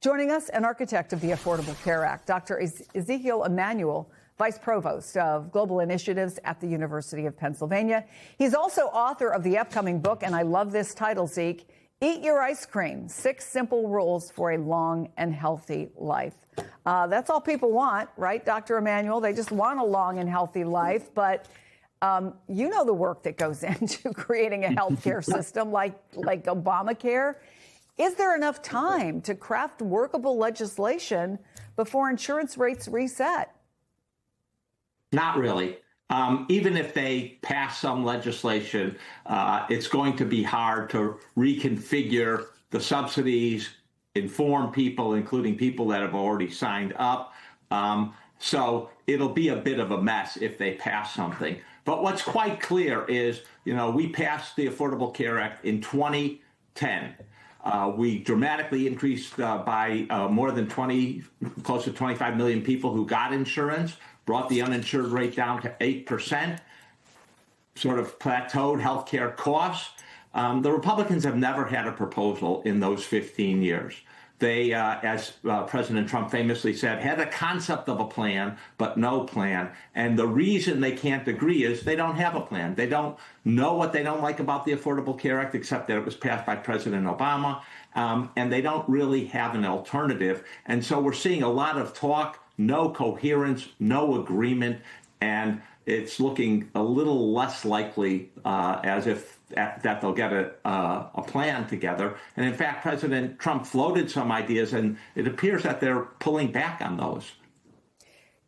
Joining us, an architect of the Affordable Care Act, Dr. Ezekiel Emanuel, Vice Provost of Global Initiatives at the University of Pennsylvania. He's also author of the upcoming book, and I love this title, Zeke, Eat Your Ice Cream, 6 Simple Rules for a Long and Healthy Life. That's all people want, right, Dr. Emanuel? They just want a long and healthy life, but you know the work that goes into creating a healthcare system like Obamacare. Is there enough time to craft workable legislation before insurance rates reset? Not really. Even if they pass some legislation, it's going to be hard to reconfigure the subsidies, inform people, including people that have already signed up. So it'll be a bit of a mess if they pass something. But what's quite clear is, we passed the Affordable Care Act in 2010. We dramatically increased by more than close to 25 million people who got insurance, brought the uninsured rate down to 8%, sort of plateaued healthcare costs. The Republicans have never had a proposal in those 15 years. They, as President Trump famously said, had a concept of a plan, but no plan. And the reason they can't agree is they don't have a plan. They don't know what they don't like about the Affordable Care Act, except that it was passed by President Obama. And they don't really have an alternative. And so we're seeing a lot of talk, no coherence, no agreement. And it's looking a little less likely as if that they'll get a plan together. And in fact, President Trump floated some ideas, and it appears that they're pulling back on those.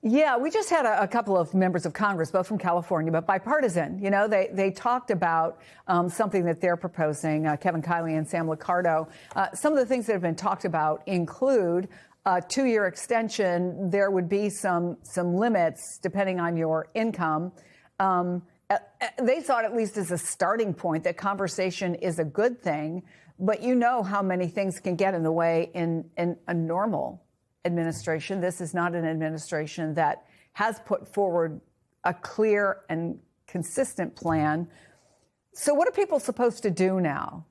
Yeah, we just had a couple of members of Congress, both from California, but bipartisan. They talked about something that they're proposing, Kevin Kiley and Sam Liccardo. Some of the things that have been talked about include a 2-year extension. There would be some limits depending on your income. They thought, at least as a starting point, that conversation is a good thing. But you know how many things can get in the way in a normal administration. This is not an administration that has put forward a clear and consistent plan. So what are people supposed to do now?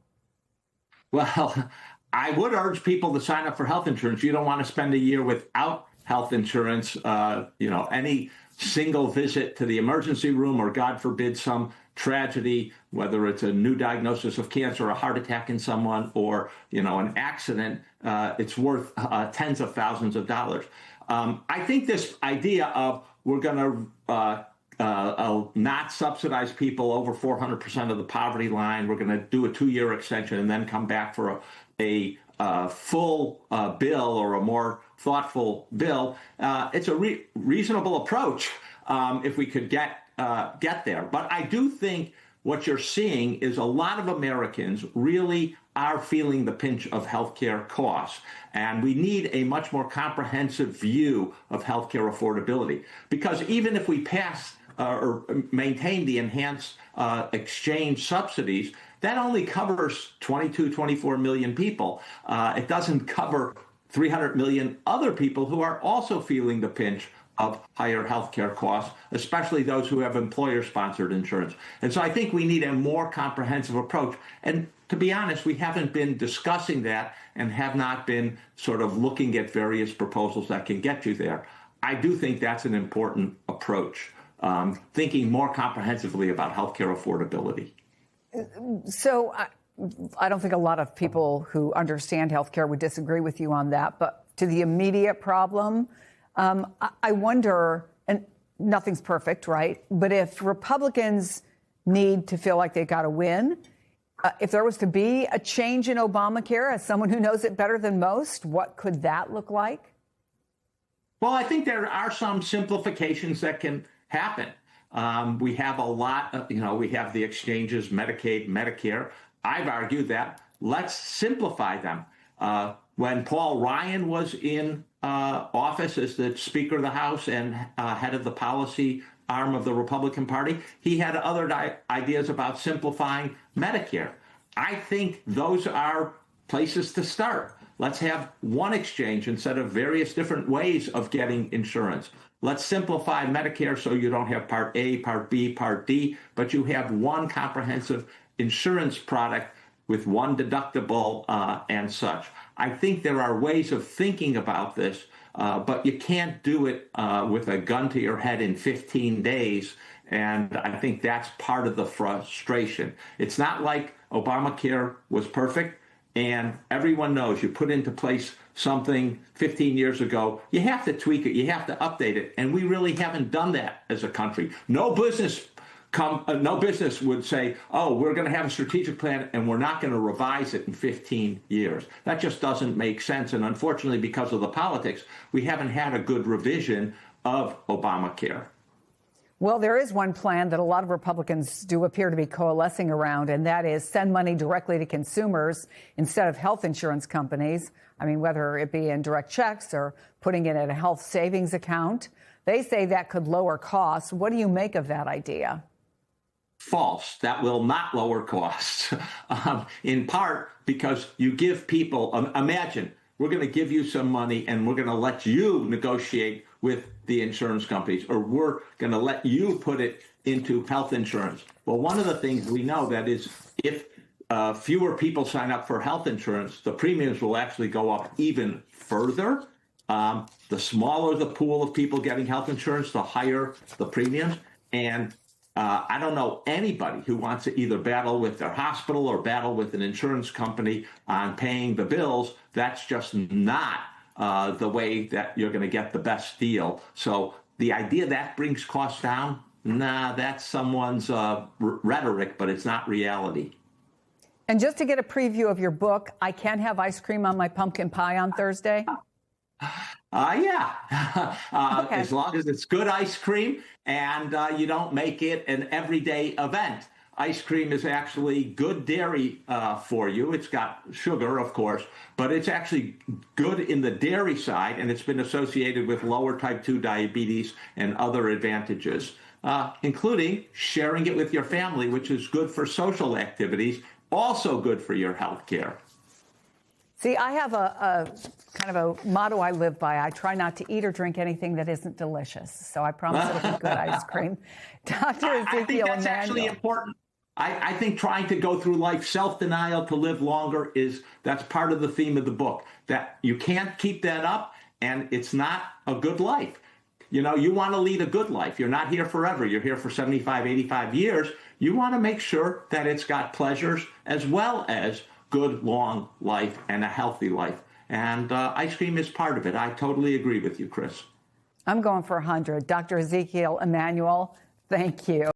Well, I would urge people to sign up for health insurance. You don't want to spend a year without health insurance. Any single visit to the emergency room, or God forbid, some tragedy, whether it's a new diagnosis of cancer, a heart attack in someone, or an accident, it's worth tens of thousands of dollars. I think this idea of we're going to not subsidize people over 400% of the poverty line, we're going to do a 2-year extension and then come back for a full bill, or a more thoughtful bill. It's a reasonable approach if we could get there. But I do think what you're seeing is a lot of Americans really are feeling the pinch of healthcare costs. And we need a much more comprehensive view of healthcare affordability. Because even if we pass or maintain the enhanced exchange subsidies, that only covers 24 million people. It doesn't cover 300 million other people who are also feeling the pinch of higher healthcare costs, especially those who have employer-sponsored insurance. And so I think we need a more comprehensive approach. And to be honest, we haven't been discussing that and have not been sort of looking at various proposals that can get you there. I do think that's an important approach, thinking more comprehensively about healthcare affordability. So I don't think a lot of people who understand healthcare would disagree with you on that. But to the immediate problem, I wonder, and nothing's perfect, right? But if Republicans need to feel like they got to win, if there was to be a change in Obamacare, as someone who knows it better than most, what could that look like? Well, I think there are some simplifications that can happen. We have a lot, we have the exchanges, Medicaid, Medicare. I've argued that let's simplify them. When Paul Ryan was in office as the Speaker of the House and head of the policy arm of the Republican Party, he had other ideas about simplifying Medicare. I think those are places to start. Let's have one exchange instead of various different ways of getting insurance. Let's simplify Medicare so you don't have Part A, Part B, Part D, but you have one comprehensive insurance product with one deductible and such. I think there are ways of thinking about this, but you can't do it with a gun to your head in 15 days. And I think that's part of the frustration. It's not like Obamacare was perfect. And everyone knows you put into place something 15 years ago, you have to tweak it, you have to update it. And we really haven't done that as a country. No business would say, oh, we're going to have a strategic plan and we're not going to revise it in 15 years. That just doesn't make sense. And unfortunately, because of the politics, we haven't had a good revision of Obamacare. Well, there is one plan that a lot of Republicans do appear to be coalescing around, and that is send money directly to consumers instead of health insurance companies. I mean, whether it be in direct checks or putting it in a health savings account. They say that could lower costs. What do you make of that idea? False. That will not lower costs, in part because you give people, imagine, we're going to give you some money and we're going to let you negotiate with the insurance companies, or we're going to let you put it into health insurance. Well, one of the things we know that is if fewer people sign up for health insurance, the premiums will actually go up even further. The smaller the pool of people getting health insurance, the higher the premiums. And I don't know anybody who wants to either battle with their hospital or battle with an insurance company on paying the bills. That's just not the way that you're going to get the best deal. So the idea that brings costs down, that's someone's rhetoric, but it's not reality. And just to get a preview of your book, I can have ice cream on my pumpkin pie on Thursday? Yeah. Okay. As long as it's good ice cream and you don't make it an everyday event. Ice cream is actually good dairy for you. It's got sugar, of course, but it's actually good in the dairy side, and it's been associated with lower type 2 diabetes and other advantages, including sharing it with your family, which is good for social activities, also good for your health care. See, I have a kind of a motto I live by. I try not to eat or drink anything that isn't delicious. So I promise it'll be good ice cream. Dr. Ezekiel I think that's Emanuel. actually important. I think trying to go through life self-denial to live longer that's part of the theme of the book, that you can't keep that up and it's not a good life. You know, you want to lead a good life. You're not here forever. You're here for 75, 85 years. You want to make sure that it's got pleasures as well as good, long life and a healthy life. And ice cream is part of it. I totally agree with you, Chris. I'm going for 100. Dr. Ezekiel Emanuel, thank you.